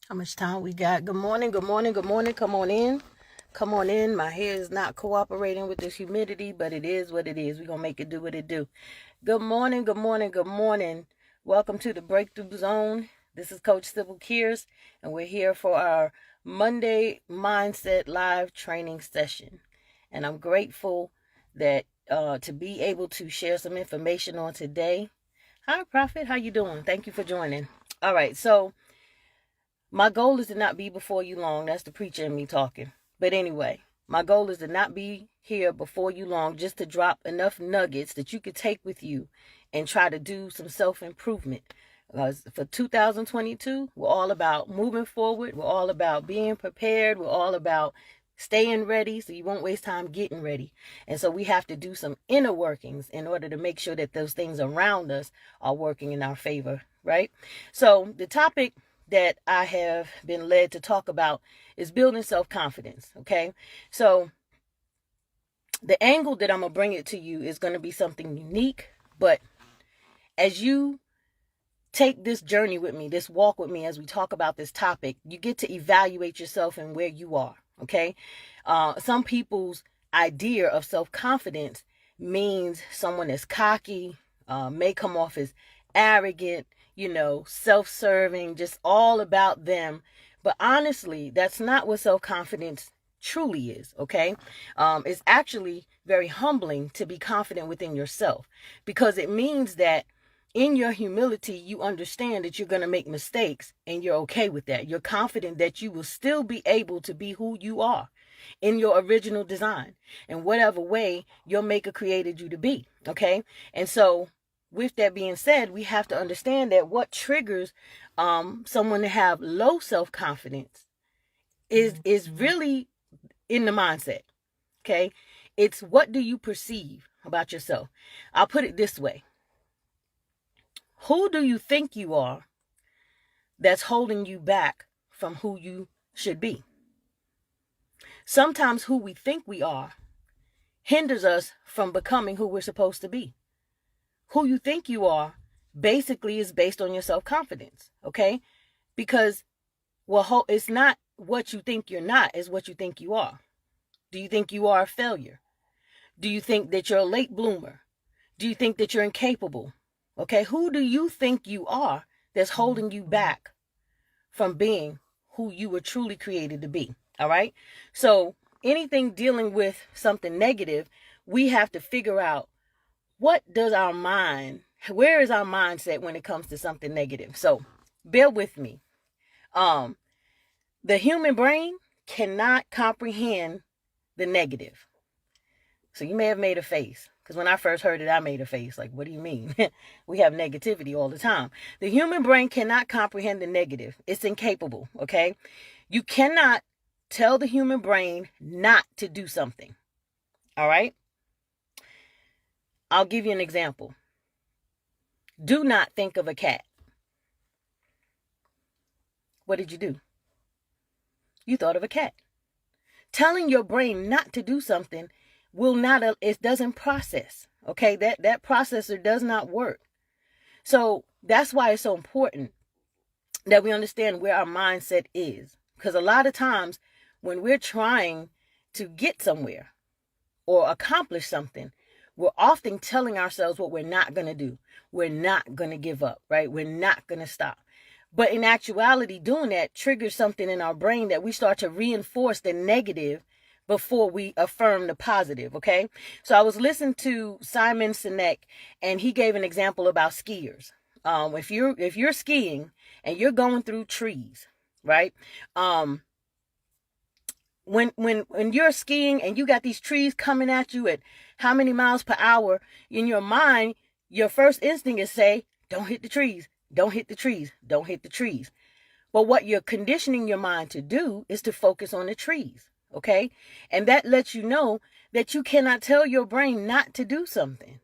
How much time we got? Good morning, good morning, good morning. Come on in. Come on in. My hair is not cooperating with this humidity, but it is what it is. We're going to make it do what it do. Good morning, good morning, good morning. Welcome to the Breakthrough Zone. This is Coach Sybil Kears, and we're here for our Monday Mindset Live training session. And I'm grateful that to be able to share some information on today. Hi, Prophet. How you doing? Thank you for joining. All right, so my goal is to not be before you long. That's the preacher in me talking. But anyway, my goal is to not be here before you long, just to drop enough nuggets that you could take with you and try to do some self-improvement. For 2022, we're all about moving forward. We're all about being prepared. We're all about staying ready so you won't waste time getting ready. And so we have to do some inner workings in order to make sure that those things around us are working in our favor, right? So the topic that I have been led to talk about is building self-confidence, okay? So the angle that I'm going to bring it to you is going to be something unique, but as you take this journey with me, this walk with me as we talk about this topic, you get to evaluate yourself and where you are, okay? Some people's idea of self-confidence means someone is cocky, may come off as arrogant, self-serving, just all about them. But honestly, that's not what self-confidence truly is, okay? It's actually very humbling to be confident within yourself, because it means that in your humility, you understand that you're going to make mistakes and you're okay with that. You're confident that you will still be able to be who you are in your original design in whatever way your maker created you to be, okay? And so with that being said, we have to understand that what triggers someone to have low self-confidence is really in the mindset, okay? It's what do you perceive about yourself? I'll put it this way. Who do you think you are that's holding you back from who you should be? Sometimes who we think we are hinders us from becoming who we're supposed to be. Who you think you are basically is based on your self-confidence, okay? Because, it's not what you think you're not, it's what you think you are. Do you think you are a failure? Do you think that you're a late bloomer? Do you think that you're incapable? Okay, who do you think you are that's holding you back from being who you were truly created to be? All right. So anything dealing with something negative, we have to figure out where is our mindset when it comes to something negative. So bear with me. The human brain cannot comprehend the negative. So you may have made a face, because when I first heard it, I made a face. Like, what do you mean? We have negativity all the time. The human brain cannot comprehend the negative. It's incapable, okay? You cannot tell the human brain not to do something, all right? I'll give you an example. Do not think of a cat. What did you do? You thought of a cat. Telling your brain not to do something it doesn't process, okay? That processor does not work. So that's why it's so important that we understand where our mindset is. Because a lot of times when we're trying to get somewhere or accomplish something, we're often telling ourselves what we're not going to do. We're not going to give up, right? We're not going to stop. But in actuality, doing that triggers something in our brain that we start to reinforce the negative before we affirm the positive, okay? So I was listening to Simon Sinek, and he gave an example about skiers. If you're skiing and you're going through trees, right? When you're skiing and you got these trees coming at you at how many miles per hour, in your mind, your first instinct is say, don't hit the trees, don't hit the trees, don't hit the trees. But what you're conditioning your mind to do is to focus on the trees, okay? And that lets you know that you cannot tell your brain not to do something.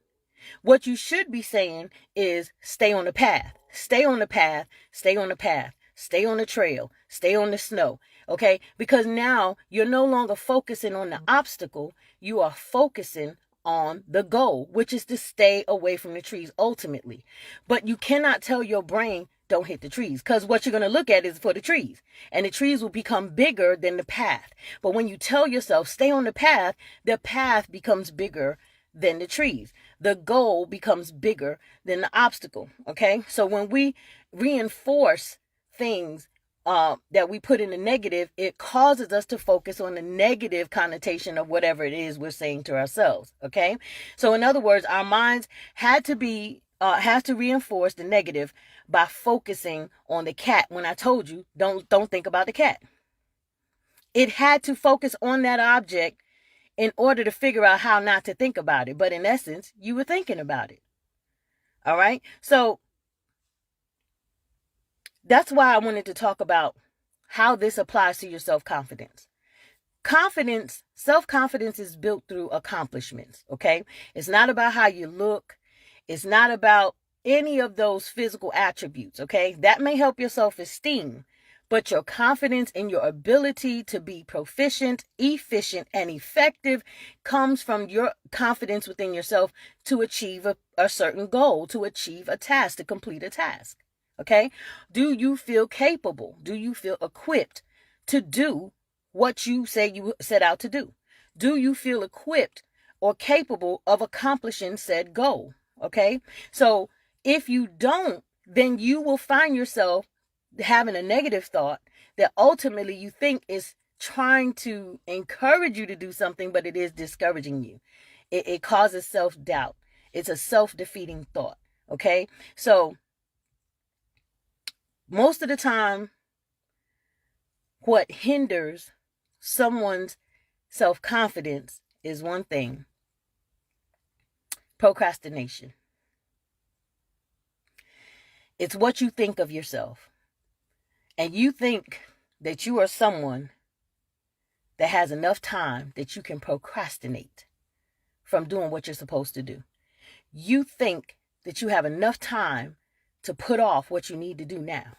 What you should be saying is stay on the path, stay on the path, stay on the path, stay on the trail, stay on the snow, okay? Because now you're no longer focusing on the obstacle, you are focusing on the goal, which is to stay away from the trees ultimately. But you cannot tell your brain, don't hit the trees. Because what you're going to look at is for the trees. And the trees will become bigger than the path. But when you tell yourself, stay on the path becomes bigger than the trees. The goal becomes bigger than the obstacle. Okay? So when we reinforce things that we put in the negative, it causes us to focus on the negative connotation of whatever it is we're saying to ourselves. Okay? So in other words, our minds has to reinforce the negative by focusing on the cat. When I told you, don't think about the cat. It had to focus on that object in order to figure out how not to think about it. But in essence, you were thinking about it. All right? So that's why I wanted to talk about how this applies to your self-confidence. Self-confidence is built through accomplishments, okay? It's not about how you look. It's not about any of those physical attributes, okay? That may help your self-esteem, but your confidence in your ability to be proficient, efficient, and effective comes from your confidence within yourself to achieve a certain goal, to achieve a task, to complete a task. Okay? Do you feel capable? Do you feel equipped to do what you say you set out to do? Do you feel equipped or capable of accomplishing said goal? Okay? So if you don't, then you will find yourself having a negative thought that ultimately you think is trying to encourage you to do something, but it is discouraging you. It causes self-doubt. It's a self-defeating thought. Okay? So most of the time, what hinders someone's self-confidence is one thing: procrastination. It's what you think of yourself. And you think that you are someone that has enough time that you can procrastinate from doing what you're supposed to do. You think that you have enough time to put off what you need to do now.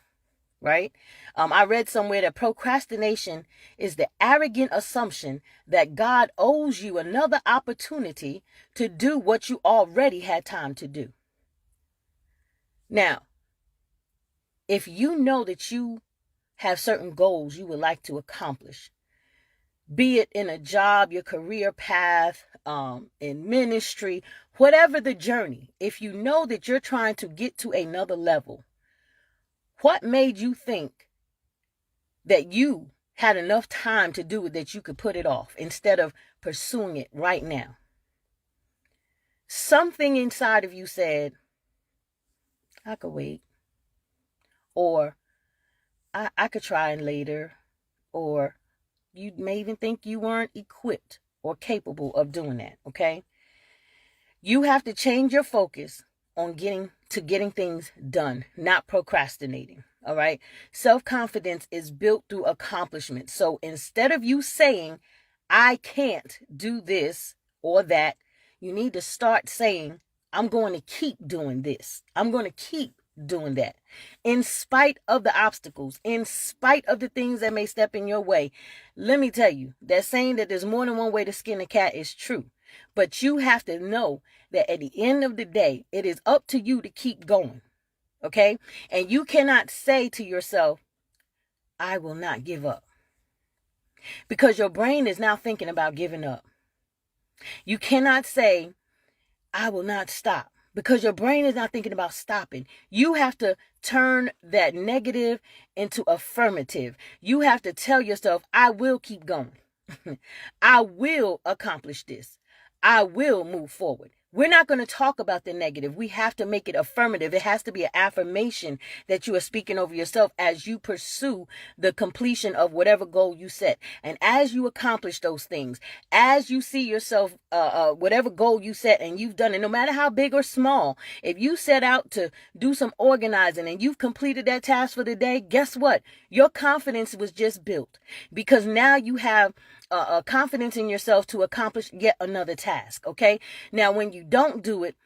Right? I read somewhere that procrastination is the arrogant assumption that God owes you another opportunity to do what you already had time to do. Now, if you know that you have certain goals you would like to accomplish, be it in a job, your career path, in ministry, whatever the journey, if you know that you're trying to get to another level, what made you think that you had enough time to do it that you could put it off instead of pursuing it right now? Something inside of you said, I could wait. Or I could try it later. Or you may even think you weren't equipped or capable of doing that, okay? You have to change your focus on getting things done, not procrastinating. All right. Self-confidence is built through accomplishment. So instead of you saying, I can't do this or that, you need to start saying, I'm going to keep doing this. I'm going to keep doing that. In spite of the obstacles, in spite of the things that may step in your way. Let me tell you, that saying that there's more than one way to skin a cat is true. But you have to know that at the end of the day, it is up to you to keep going. Okay? And you cannot say to yourself, I will not give up. Because your brain is now thinking about giving up. You cannot say, I will not stop. Because your brain is not thinking about stopping. You have to turn that negative into affirmative. You have to tell yourself, I will keep going. I will accomplish this. I will move forward. We're not going to talk about the negative. We have to make it affirmative. It has to be an affirmation that you are speaking over yourself as you pursue the completion of whatever goal you set. And as you accomplish those things, as you see yourself, whatever goal you set and you've done it, no matter how big or small, if you set out to do some organizing and you've completed that task for the day, guess what? Your confidence was just built because now you have confidence in yourself to accomplish yet another task. Okay. Now, when you don't do it,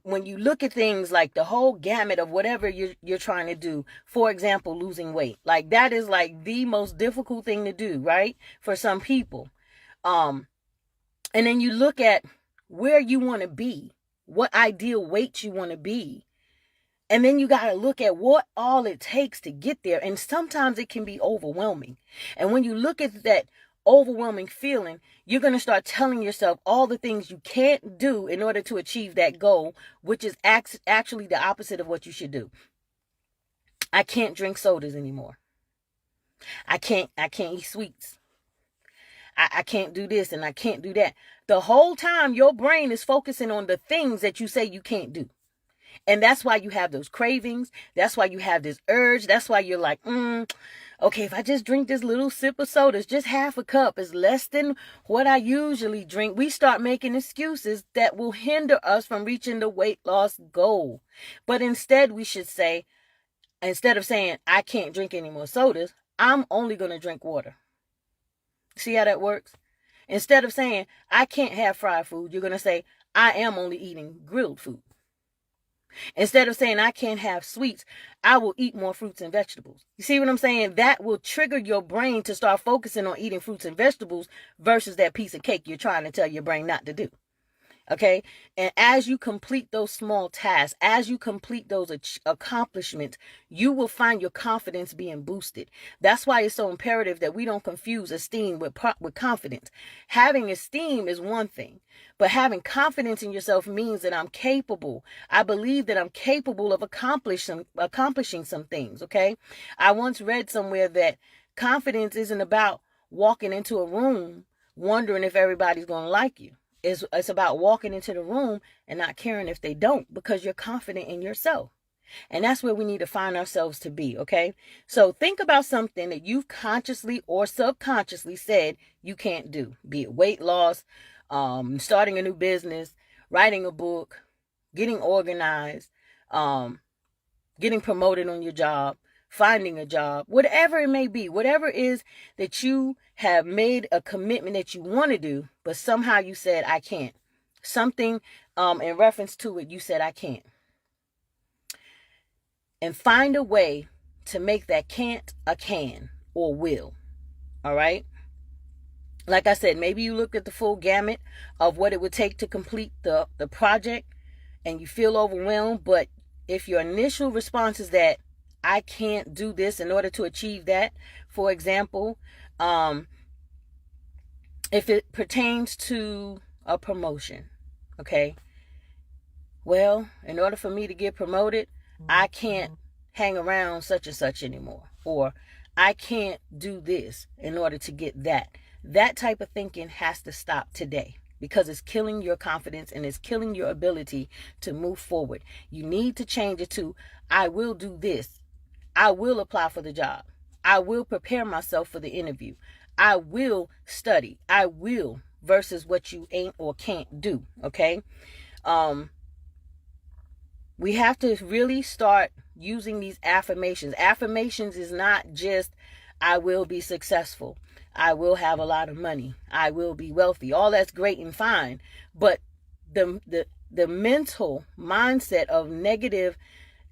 when you look at things like the whole gamut of whatever you're trying to do, for example, losing weight, like that is like the most difficult thing to do, right? For some people. And then you look at where you want to be, what ideal weight you want to be. And then you got to look at what all it takes to get there. And sometimes it can be overwhelming. And when you look at that overwhelming feeling, you're going to start telling yourself all the things you can't do in order to achieve that goal, which is actually the opposite of what you should do. I can't drink sodas anymore. I can't eat sweets. I can't do this and I can't do that. The whole time your brain is focusing on the things that you say you can't do. And that's why you have those cravings. That's why you have this urge. That's why you're like, okay, if I just drink this little sip of soda, it's just half a cup. It's less than what I usually drink. We start making excuses that will hinder us from reaching the weight loss goal. But instead, we should say, instead of saying, I can't drink any more sodas, I'm only going to drink water. See how that works? Instead of saying, I can't have fried food, you're going to say, I am only eating grilled food. Instead of saying, I can't have sweets, I will eat more fruits and vegetables. You see what I'm saying? That will trigger your brain to start focusing on eating fruits and vegetables versus that piece of cake you're trying to tell your brain not to do. Okay. And as you complete those small tasks, as you complete those accomplishments, you will find your confidence being boosted. That's why it's so imperative that we don't confuse esteem with confidence. Having esteem is one thing, but having confidence in yourself means that I'm capable. I believe that I'm capable of accomplishing some things. Okay. I once read somewhere that confidence isn't about walking into a room wondering if everybody's going to like you. It's about walking into the room and not caring if they don't, because you're confident in yourself. And that's where we need to find ourselves to be, okay? So think about something that you've consciously or subconsciously said you can't do, be it weight loss, starting a new business, writing a book, getting organized, getting promoted on your job, finding a job, whatever it may be, whatever it is that you have made a commitment that you want to do, but somehow you said, I can't. Something in reference to it, you said, I can't. And find a way to make that can't a can or will. All right? Like I said, maybe you look at the full gamut of what it would take to complete the project and you feel overwhelmed, but if your initial response is that I can't do this in order to achieve that, for example, if it pertains to a promotion, okay, well, in order for me to get promoted, I can't hang around such and such anymore, or I can't do this in order to get that. That type of thinking has to stop today, because it's killing your confidence and it's killing your ability to move forward. You need to change it to, I will do this. I will apply for the job. I will prepare myself for the interview. I will study. I will, versus what you ain't or can't do. Okay. We have to really start using these affirmations. Affirmations is not just, I will be successful. I will have a lot of money. I will be wealthy. All that's great and fine. But the mental mindset of negative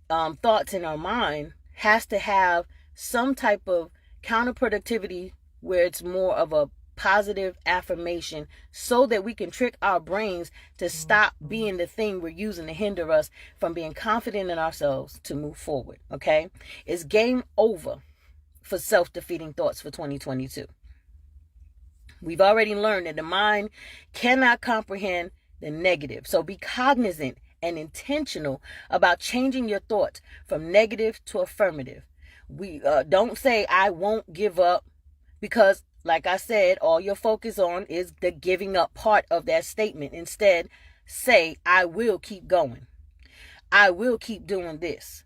thoughts in our mind has to have some type of counterproductivity where it's more of a positive affirmation, so that we can trick our brains to stop being the thing we're using to hinder us from being confident in ourselves to move forward. Okay? It's game over for self-defeating thoughts for 2022. We've already learned that the mind cannot comprehend the negative. So be cognizant and intentional about changing your thoughts from negative to affirmative. We don't say, I won't give up, because like I said, all your focus on is the giving up part of that statement. Instead, say, I will keep going. I will keep doing this.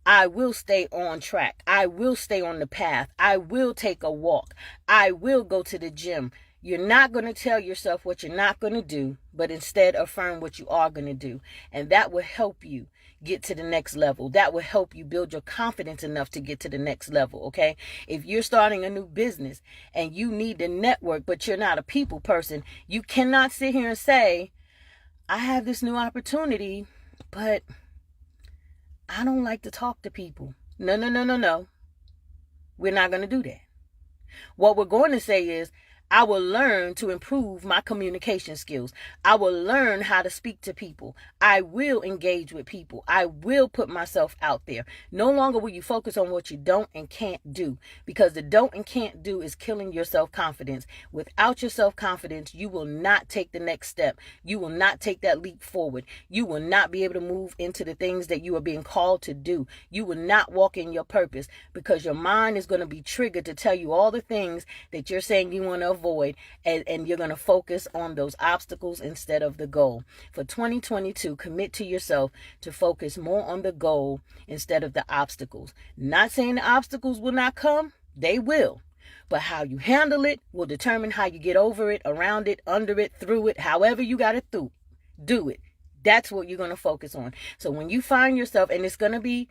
I will stay on track. I will stay on the path. I will take a walk. I will go to the gym. You're not going to tell yourself what you're not going to do, but instead affirm what you are going to do. And that will help you get to the next level. That will help you build your confidence enough to get to the next level, okay? If you're starting a new business and you need to network, but you're not a people person, you cannot sit here and say, I have this new opportunity, but I don't like to talk to people. No. We're not going to do that. What we're going to say is, I will learn to improve my communication skills. I will learn how to speak to people. I will engage with people. I will put myself out there. No longer will you focus on what you don't and can't do, because the don't and can't do is killing your self-confidence. Without your self-confidence, you will not take the next step. You will not take that leap forward. You will not be able to move into the things that you are being called to do. You will not walk in your purpose, because your mind is going to be triggered to tell you all the things that you're saying you want to avoid, and you're going to focus on those obstacles instead of the goal. For 2022, commit to yourself to focus more on the goal instead of the obstacles. Not saying the obstacles will not come, they will. But how you handle it will determine how you get over it, around it, under it, through it, however you got it through. Do it. That's what you're going to focus on. So when you find yourself, and it's going to be,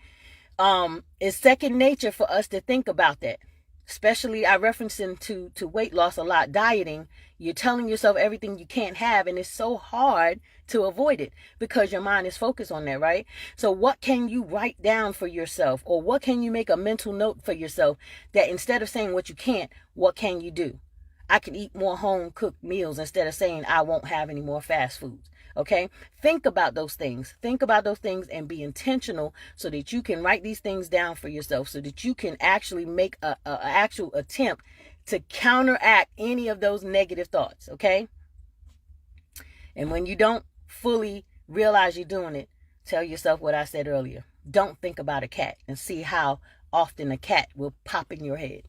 it's second nature for us to think about that. Especially, I reference into weight loss a lot, dieting. You're telling yourself everything you can't have, and it's so hard to avoid it because your mind is focused on that, right? So what can you write down for yourself, or what can you make a mental note for yourself that instead of saying what you can't, what can you do? I can eat more home-cooked meals instead of saying I won't have any more fast foods. Okay, think about those things. Think about those things and be intentional so that you can write these things down for yourself, so that you can actually make a actual attempt to counteract any of those negative thoughts. Okay, and when you don't fully realize you're doing it, tell yourself what I said earlier. Don't think about a cat, and see how often a cat will pop in your head.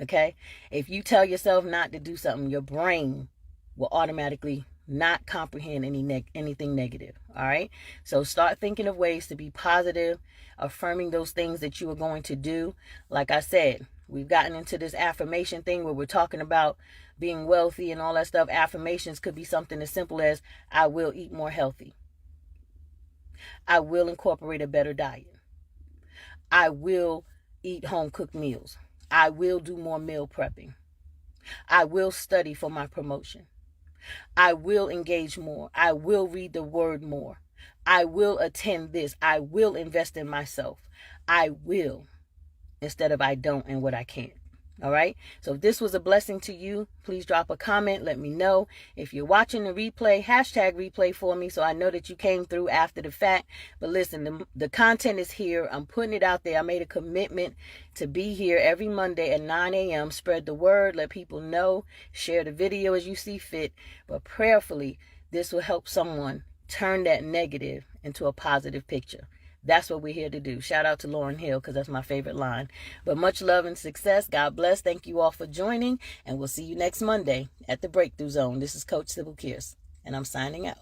Okay, if you tell yourself not to do something, your brain will automatically not comprehend anything negative. All right, so start thinking of ways to be positive, affirming those things that you are going to do. Like I said, we've gotten into this affirmation thing where we're talking about being wealthy and all that stuff. Affirmations could be something as simple as I will eat more healthy. I will incorporate a better diet. I will eat home cooked meals. I will do more meal prepping. I will study for my promotion. I will engage more. I will read the word more. I will attend this. I will invest in myself. I will, instead of I don't and what I can't. All right. So if this was a blessing to you, please drop a comment. Let me know. If you're watching the replay, hashtag replay for me so I know that you came through after the fact. But listen, the content is here. I'm putting it out there. I made a commitment to be here every Monday at 9 a.m. Spread the word. Let people know. Share the video as you see fit. But prayerfully, this will help someone turn that negative into a positive picture. That's what we're here to do. Shout out to Lauryn Hill, because that's my favorite line. But much love and success. God bless. Thank you all for joining. And we'll see you next Monday at the Breakthrough Zone. This is Coach Sybil Kearse, and I'm signing out.